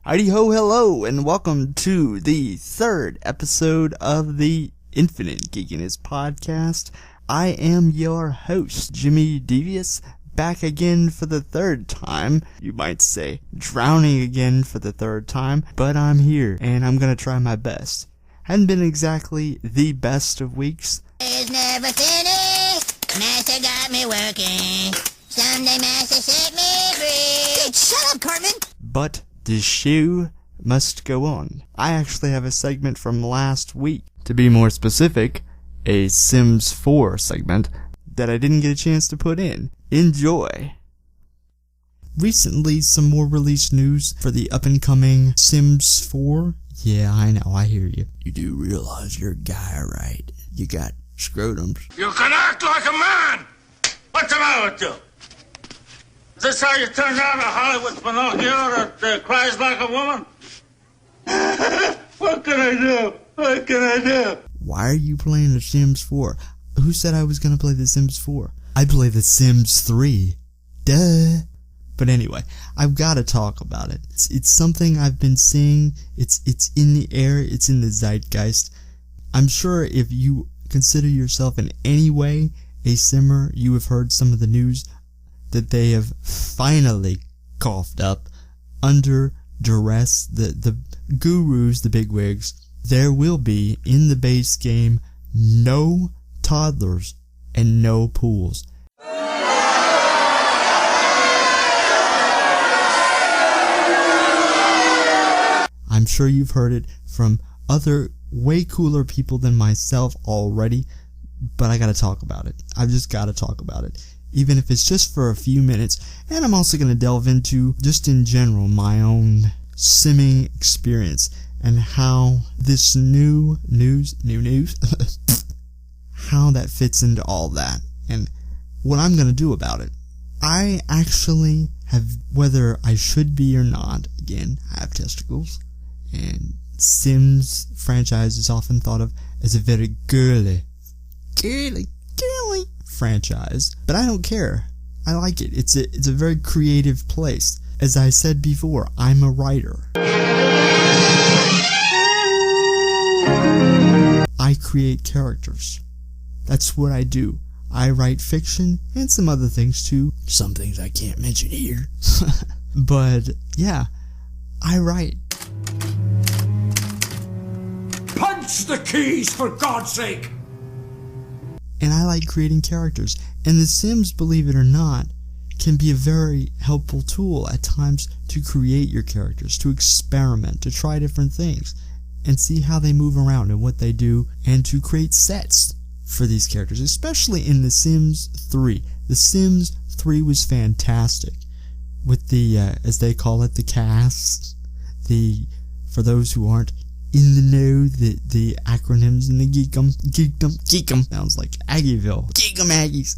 Heidi ho, hello, and welcome to the third episode of the Infinite Geekiness Podcast. I am your host, Jimmy Devious, back again for the third time. You might say, drowning again for the third time, but I'm here, and I'm gonna try my best. Hadn't been exactly the best of weeks. It's never finished. Master got me working. Someday Master set me free. Dude, shut up, Cartman! But the show must go on. I actually have a segment from last week. To be more specific, a Sims 4 segment that I didn't get a chance to put in. Enjoy! Recently, some more release news for the up-and-coming Sims 4. Yeah, I know, I hear you. You do realize you're a guy, right? You got scrotums. You can act like a man! What's the matter with you? Is this how you turn down a Hollywood Pinocchio that cries like a woman? What can I do? What can I do? Why are you playing The Sims 4? Who said I was gonna play The Sims 4? I play The Sims 3. Duh. But anyway, I've gotta talk about it. It's something I've been seeing. It's in the air. It's in the zeitgeist. I'm sure if you consider yourself in any way a simmer, you have heard some of the news that they have finally coughed up under duress. The gurus, the bigwigs, there will be in the base game no toddlers and no pools. I'm sure you've heard it from other way cooler people than myself already, but I gotta talk about it. I've just gotta talk about it. Even if it's just for a few minutes. And I'm also gonna delve into, just in general, my own simming experience and how this new news, how that fits into all that and what I'm gonna do about it. I actually have, whether I should be or not, again, I have testicles, and Sims franchise is often thought of as a very girly franchise, but I don't care. I like it. It's a very creative place. As I said before, I'm a writer. I create characters. That's what I do. I write fiction and some other things too. Some things I can't mention here. But yeah, I write. Punch the keys, for God's sake! And I like creating characters. And The Sims, believe it or not, can be a very helpful tool at times to create your characters, to experiment, to try different things, and see how they move around and what they do, and to create sets for these characters, especially in The Sims 3. The Sims 3 was fantastic with the, as they call it, the cast. For those who aren't in the know, the acronyms and the geekum sounds like Aggieville. Geekum Aggies.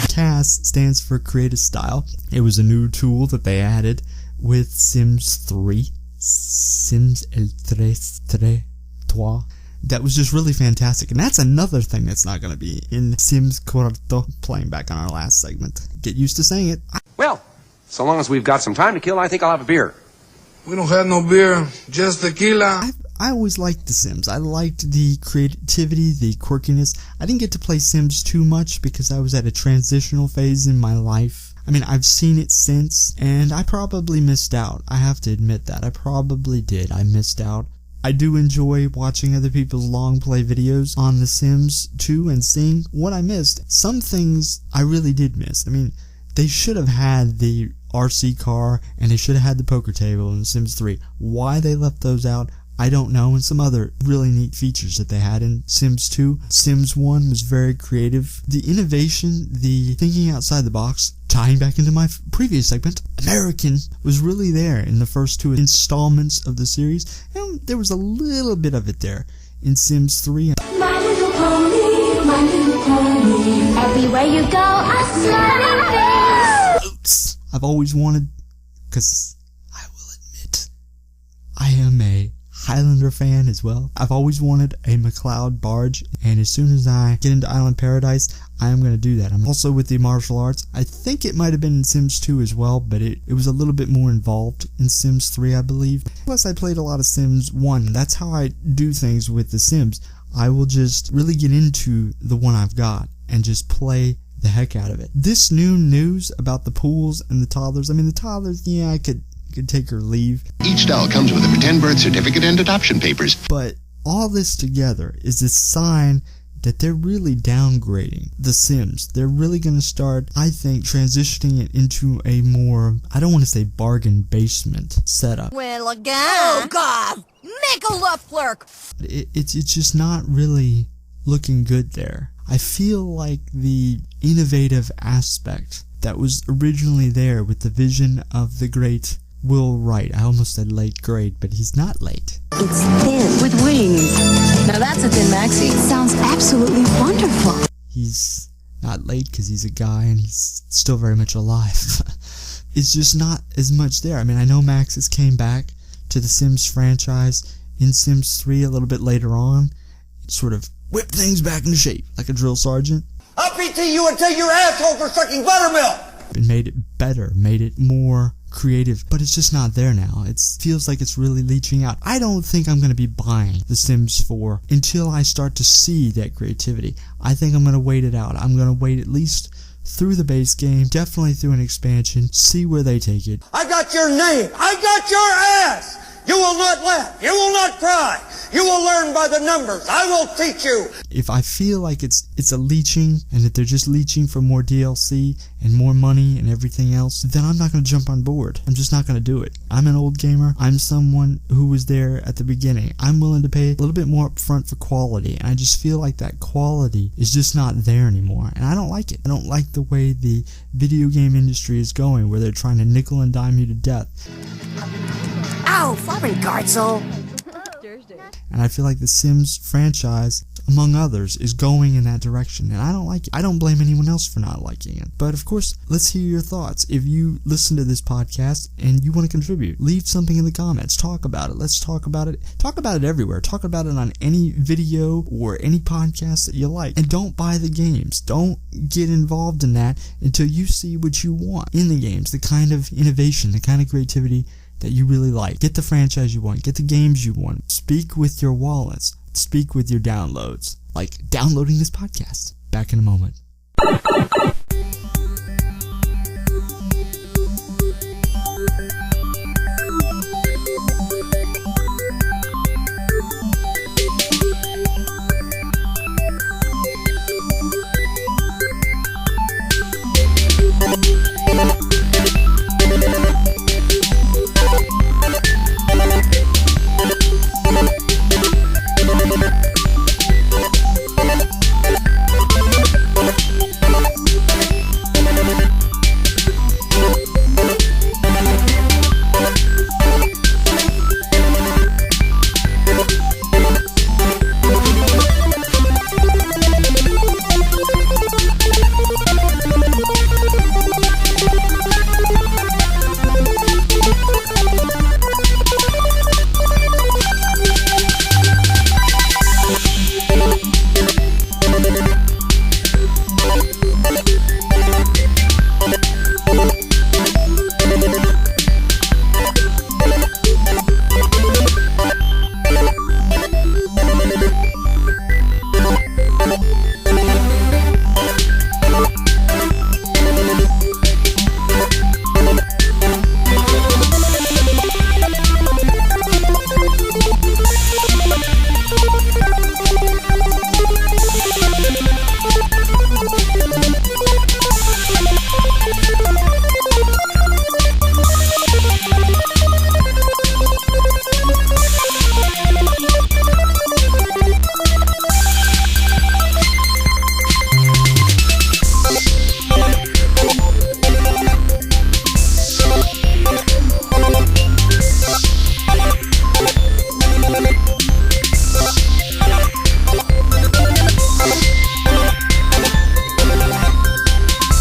CAS stands for Creative Style. It was a new tool that they added with Sims 3. Sims el 3. That was just really fantastic. And that's another thing that's not going to be in Sims Cuarto, playing back on our last segment. Get used to saying it. Well, so long as we've got some time to kill, I think I'll have a beer. We don't have no beer, just tequila. I always liked The Sims. I liked the creativity, the quirkiness. I didn't get to play Sims too much because I was at a transitional phase in my life. I mean, I've seen it since, and I probably missed out. I have to admit that. I probably did. I missed out. I do enjoy watching other people's long play videos on The Sims 2 and seeing what I missed. Some things I really did miss. I mean, they should have had the RC car and they should have had the poker table in The Sims 3. Why they left those out, I don't know, and some other really neat features that they had in Sims 2. Sims 1 was very creative. The innovation, the thinking outside the box, tying back into my previous segment, American, was really there in the first two installments of the series, and there was a little bit of it there in Sims 3. My little pony, my little pony. Everywhere you go, I smile. I've always wanted, because I will admit, I am a Highlander fan as well. I've always wanted a McLeod barge, and as soon as I get into Island Paradise, I am going to do that. I'm also with the martial arts. I think it might have been in Sims 2 as well, but it was a little bit more involved in Sims 3, I believe. Plus, I played a lot of Sims 1. That's how I do things with the Sims. I will just really get into the one I've got and just play the heck out of it. This new news about the pools and the toddlers, I mean, the toddlers, yeah, I could take or leave. Each doll comes with a pretend birth certificate and adoption papers. But all this together is a sign that they're really downgrading the Sims. They're really going to start, I think, transitioning it into a more, I don't want to say bargain basement setup. Well, again. Oh, God. Make a left flirt. It's just not really looking good there. I feel like the innovative aspect that was originally there with the vision of the great Will Wright. I almost said late great, but he's not late. It's thin with wings. Now that's a thin maxi. It sounds absolutely wonderful. He's not late because he's a guy and he's still very much alive. It's just not as much there. I mean, I know Maxis came back to the Sims franchise in Sims 3 a little bit later on. It sort of whipped things back into shape like a drill sergeant. I'll PT you until your asshole for sucking buttermilk! It made it better, made it more creative, but it's just not there now. It feels like it's really leaching out. I don't think I'm going to be buying The Sims 4 until I start to see that creativity. I think I'm going to wait it out. I'm going to wait at least through the base game, definitely through an expansion, see where they take it. I got your name! I got your ass! You will not laugh! You will not cry! You will learn by the numbers! I will teach you! If I feel like it's a leeching, and that they're just leeching for more DLC and more money and everything else, then I'm not going to jump on board. I'm just not going to do it. I'm an old gamer. I'm someone who was there at the beginning. I'm willing to pay a little bit more upfront for quality, and I just feel like that quality is just not there anymore, and I don't like it. I don't like the way the video game industry is going, where they're trying to nickel and dime you to death. Ow, Farming Garzel. And I feel like the Sims franchise, among others, is going in that direction, and I don't like it. I don't blame anyone else for not liking it. But of course, let's hear your thoughts. If you listen to this podcast and you want to contribute, leave something in the comments. Talk about it. Let's talk about it. Talk about it everywhere. Talk about it on any video or any podcast that you like. And don't buy the games. Don't get involved in that until you see what you want in the games, the kind of innovation, the kind of creativity that you really like. Get the franchise you want. Get the games you want. Speak with your wallets. Speak with your downloads. Like downloading this podcast. Back in a moment.